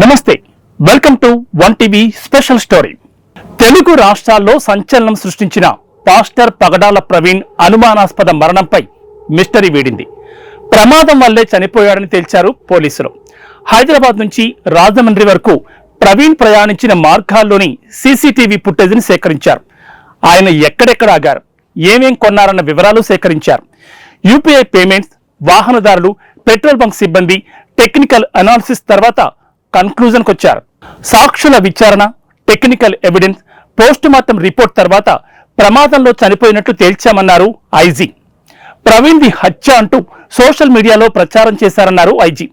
నమస్తే, welcome to one TV special story. Telugu రాష్ట్రాల్లో సంచలనం సృష్టించిన పాస్టర్ పగడాల ప్రవీణ్ అనుమానాస్పద మరణంపై మిస్టరీ వీడింది. ప్రమాదం వల్లే చనిపోయాడని తేల్చారు పోలీసులు. హైదరాబాద్ నుంచి రాజమండ్రి వరకు ప్రవీణ్ ప్రయాణించిన మార్గాల్లోని సీసీటీవీ ఫుటేజ్ని సేకరించారు. ఆయన ఎక్కడెక్కడ ఆగారు, ఏమేం కొన్నారన్న వివరాలు సేకరించారు. యూపీఐ పేమెంట్స్, వాహనదారులు, పెట్రోల్ బంక్ సిబ్బంది, టెక్నికల్ అనాలిసిస్ తర్వాత కన్క్లూజన్కి వచ్చారు. సాక్షుల విచారణ, technical evidence, post mortem report తర్వాత ప్రమాదంలో చనిపోయినట్లు తేల్చామన్నారు ఐజీ. ప్రవీణ్ది హత్య అంటూ సోషల్ మీడియాలో ప్రచారం చేశారన్నారు ఐజీ.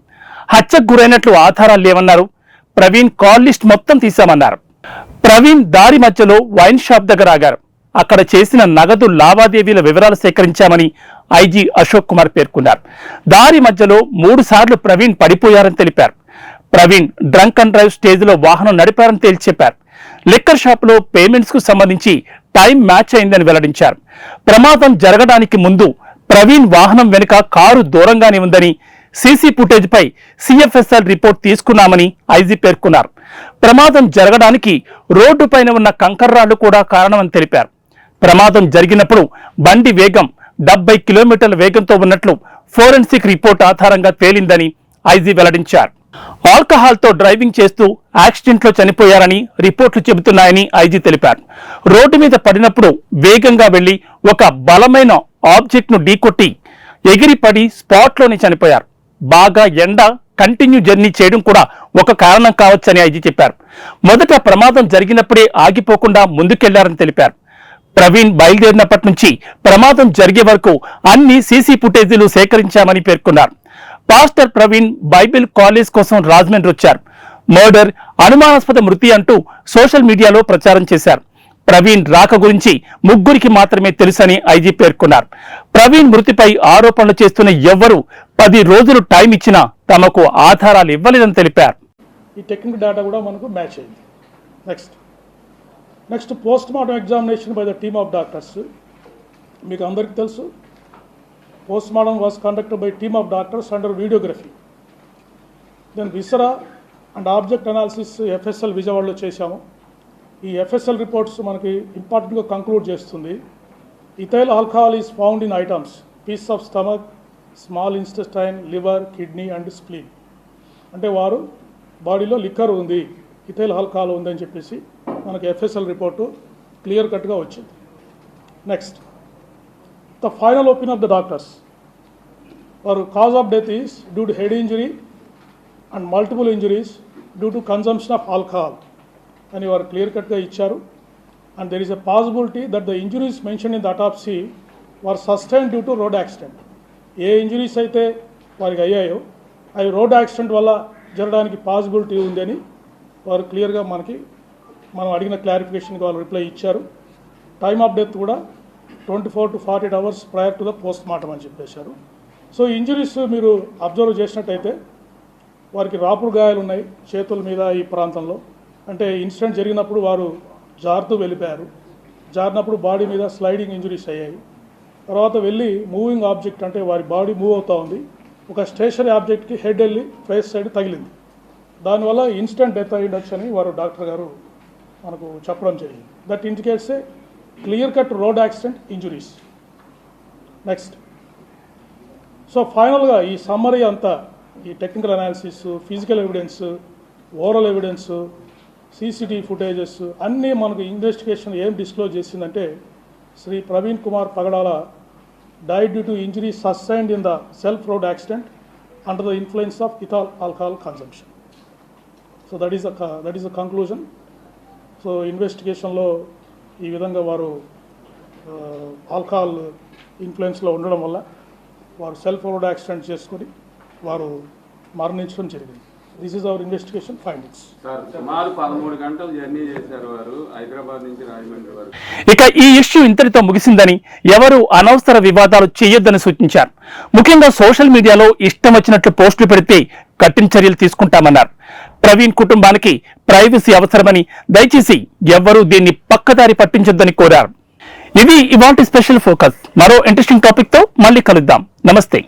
హత్యకు గురైనట్లు ఆధారాలు లేవన్నారు. ప్రవీణ్ కాల్ లిస్ట్ మొత్తం తీశామన్నారు. ప్రవీణ్ దారి మధ్యలో వైన్ షాప్ దగ్గర ఆగారు. అక్కడ చేసిన నగదు లావాదేవీల వివరాలు సేకరించామని ఐజీ అశోక్ కుమార్ పేర్కొన్నారు. దారి మధ్యలో 3 సార్లు ప్రవీణ్ పడిపోయారని తెలిపారు. ప్రవీణ్ డ్రంక్ అండ్ డ్రైవ్ స్టేజ్లో వాహనం నడిపారని తేల్చి చెప్పారు. లిక్కర్ షాప్లో పేమెంట్స్ కు సంబంధించి టైం మ్యాచ్ అయిందని వెల్లడించారు. ప్రమాదం జరగడానికి ముందు ప్రవీణ్ వాహనం వెనుక కారు దూరంగానే ఉందని, సీసీ ఫుటేజ్ పై సిఎఫ్ఎస్ఎల్ రిపోర్ట్ తీసుకున్నామని ఐజీ పేర్కొన్నారు. ప్రమాదం జరగడానికి రోడ్డు పైన ఉన్న కంకర్రాళ్లు కూడా కారణమని తెలిపారు. ప్రమాదం జరిగినప్పుడు బండి వేగం 70 కిలోమీటర్ల వేగంతో ఉన్నట్లు ఫోరెన్సిక్ రిపోర్ట్ ఆధారంగా తేలిందని ఐజీ వెల్లడించారు. ఆల్కహాల్తో డ్రైవింగ్ చేస్తూ యాక్సిడెంట్లో చనిపోయారని రిపోర్ట్లు చెబుతున్నాయని ఐజీ తెలిపారు. రోడ్డు మీద పడినప్పుడు వేగంగా వెళ్లి ఒక బలమైన ఆబ్జెక్ట్ ను ఢీకొట్టి ఎగిరిపడి స్పాట్లోనే చనిపోయారు. బాగా ఎండ, కంటిన్యూ జర్నీ చేయడం కూడా ఒక కారణం కావచ్చని ఐజీ చెప్పారు. మొదట ప్రమాదం జరిగినప్పుడే ఆగిపోకుండా ముందుకెళ్లారని తెలిపారు. ప్రవీణ్ బయలుదేరినప్పటి నుంచి ప్రమాదం జరిగే వరకు అన్ని సీసీ ఫుటేజీలు సేకరించామని పేర్కొన్నారు. పాస్టర్ ప్రవీణ్ బైబిల్ కాలేజ్ కోసం రాజమండ్రి వచ్చారు. మర్డర్, అనుమానాస్పద మృతి అంటూ సోషల్ మీడియాలో ప్రచారం చేశారు. ప్రవీణ్ రాక గురించి 3 మాత్రమే తెలుసని ఐజీ పేర్కొన్నారు. ప్రవీణ్ మృతిపై ఆరోపణలు చేస్తున్న ఎవ్వరూ 10 రోజులు టైం ఇచ్చినా తమకు ఆధారాలు ఇవ్వలేదని తెలిపారు. ఈ టెక్నికల్ డేటా కూడా మనకు మ్యాచ్ అయింది. Next post mortem examination by the team of doctors. మీకు అందరికీ తెలుసు, post mortem was conducted by team of doctors under videography. Then viscera and object analysis FSL విజయవాడలో చేశాము. ఈ ఎఫ్ఎస్ఎల్ రిపోర్ట్స్ మనకి ఇంపార్టెంట్గా కంక్లూడ్ చేస్తుంది. Ethyl alcohol is found in items piece of stomach, small intestine, liver, kidney and spleen. అంటే వారు బాడీలో liquor ఉంది, ఇథైల్ ఆల్కహాల్ ఉందని చెప్పేసి మనకి ఎఫ్ఎస్ఎల్ రిపోర్టు క్లియర్ కట్గా వచ్చింది. Next, the final opinion of the doctors for cause of death is due to head injury and multiple injuries due to consumption of alcohol అని వారు క్లియర్ కట్గా ఇచ్చారు. And there is a possibility that the injuries mention in the autopsy were sustain due to road accident. A injuries అయితే వారికి అయ్యాయో అవి road accident వల్ల జరగడానికి పాసిబిలిటీ ఉందని వారు క్లియర్గా మనం అడిగిన క్లారిఫికేషన్కి వాళ్ళు రిప్లై ఇచ్చారు. టైమ్ ఆఫ్ డెత్ కూడా 24 to 48 hours prior to the post mortem అని చెప్పేశారు. సో ఇంజరీస్ మీరు అబ్జర్వ్ చేసినట్టయితే వారికి రాపుడు గాయాలు ఉన్నాయి చేతుల మీద, ఈ ప్రాంతంలో. అంటే ఇన్సిడెంట్ జరిగినప్పుడు వారు జారుతూ వెళ్ళిపోయారు. జారినప్పుడు బాడీ మీద స్లైడింగ్ ఇంజరీస్ అయ్యాయి. తర్వాత వెళ్ళి మూవింగ్ ఆబ్జెక్ట్, అంటే వారి బాడీ మూవ్ అవుతూ ఉంది, ఒక స్టేషనరీ ఆబ్జెక్ట్కి హెడ్ వెళ్ళి ఫేస్ సైడ్ తగిలింది. దానివల్ల ఇన్స్టెంట్ డెత్ అయ్యి ఉండొచ్చు అని వారు డాక్టర్ గారు మనకు చెప్పడం జరిగింది. That indicates a clear cut road accident injuries. Next, so ఫైనల్గా ఈ సమ్మరీ అంతా, ఈ technical analysis, physical evidence, oral evidence, CCTV footages అన్నీ మనకు ఇన్వెస్టిగేషన్ ఏం డిస్క్లోజ్ చేసిందంటే, Shri Praveen Kumar Pagadala died due to injury sustained in the self road accident under the influence of ethyl alcohol consumption. So that is the conclusion. So ఇన్వెస్టిగేషన్లో ఈ విధంగా వారు alcohol ఇన్ఫ్లుయెన్స్లో ఉండడం వల్ల వారు సెల్ఫ్ రోడ్ యాక్సిడెంట్ చేసుకొని వారు మరణించడం జరిగింది. This is our investigation findings. సుమారు 13 గంటలు జర్నీ చేశారు వారు హైదరాబాద్ నుంచి రాజమండ్రి వరకు. ఇక ఈ ఇష్యూ ఇంతటితో ముగిసిందని, ఎవరు అనవసర వివాదాలు చేయొద్దని సూచించారు. ముఖ్యంగా సోషల్ మీడియాలో ఇష్టం వచ్చినట్లు పోస్టులు పెడితే కఠిన చర్యలు తీసుకుంటామన్నారు. ప్రవీణ్ కుటుంబానికి ప్రైవసీ అవసరమని, దయచేసి ఎవ్వరూ దీన్ని పక్కదారి పట్టించొద్దని కోరారు. ఇవి ఇవాల్టి స్పెషల్ ఫోకస్. మరో ఇంట్రెస్టింగ్ టాపిక్ తో మళ్ళీ కలుద్దాం. నమస్తే.